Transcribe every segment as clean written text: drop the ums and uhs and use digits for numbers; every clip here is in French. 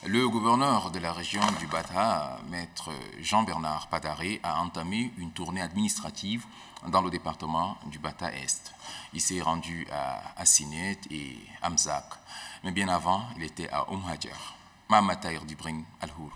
Le gouverneur de la région du Bata, maître Jean-Bernard Padaré, a entamé une tournée administrative dans le département du Bata-Est. Il s'est rendu à Sinet et Amzak, mais bien avant, il était à Hadjar. Mamataïr Dibring Al-Hour.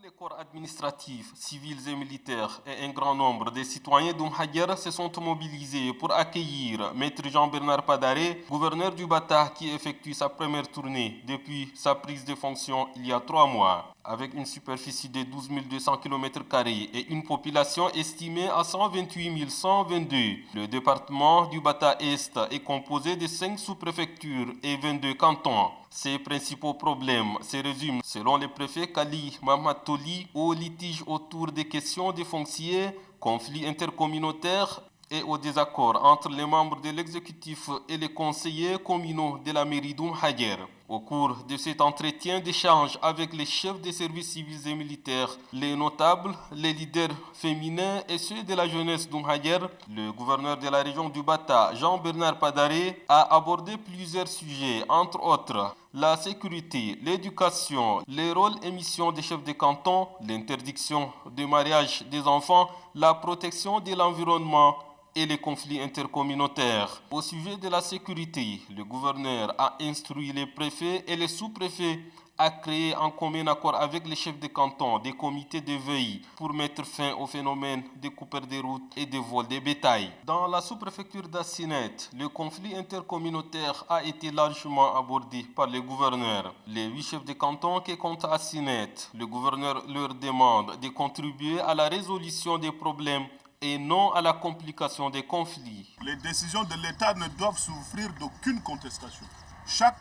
Les corps administratifs, civils et militaires et un grand nombre de citoyens d'Ouhadjar se sont mobilisés pour accueillir Maître Jean-Bernard Padaré, gouverneur du Bata qui effectue sa première tournée depuis sa prise de fonction il y a 3 mois. Avec une superficie de 12 200 km² et une population estimée à 128 122, le département du Bata-Est est composé de 5 sous-préfectures et 22 cantons. Ses principaux problèmes se résument, selon le préfet Kali Mamad Toli, aux litiges autour des questions des fonciers, conflits intercommunautaires et aux désaccords entre les membres de l'exécutif et les conseillers communaux de la mairie d'Ouhadjar. Au cours de cet entretien d'échange avec les chefs des services civils et militaires, les notables, les leaders féminins et ceux de la jeunesse d'Ouhadjar, le gouverneur de la région du Bata, Jean-Bernard Padaré, a abordé plusieurs sujets, entre autres la sécurité, l'éducation, les rôles et missions des chefs de canton, l'interdiction du mariage des enfants, la protection de l'environnement et les conflits intercommunautaires. Au sujet de la sécurité, le gouverneur a instruit les préfets et les sous-préfets à créer en commun accord avec les chefs de canton des comités de veille pour mettre fin au phénomène de coupures de routes et de vol de bétail. Dans la sous-préfecture d'Assinet, le conflit intercommunautaire a été largement abordé par le gouverneur. Les 8 chefs de canton qui comptent à Assinet, le gouverneur leur demande de contribuer à la résolution des problèmes et non à la complication des conflits. Les décisions de l'État ne doivent souffrir d'aucune contestation. Chaque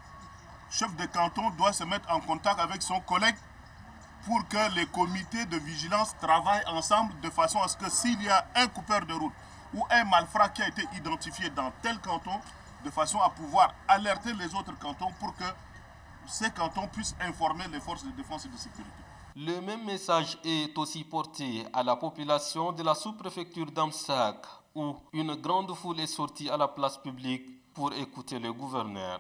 chef de canton doit se mettre en contact avec son collègue pour que les comités de vigilance travaillent ensemble de façon à ce que s'il y a un coupeur de route ou un malfrat qui a été identifié dans tel canton, de façon à pouvoir alerter les autres cantons pour que ces cantons puissent informer les forces de défense et de sécurité. Le même message est aussi porté à la population de la sous-préfecture d'Amsak, où une grande foule est sortie à la place publique pour écouter le gouverneur.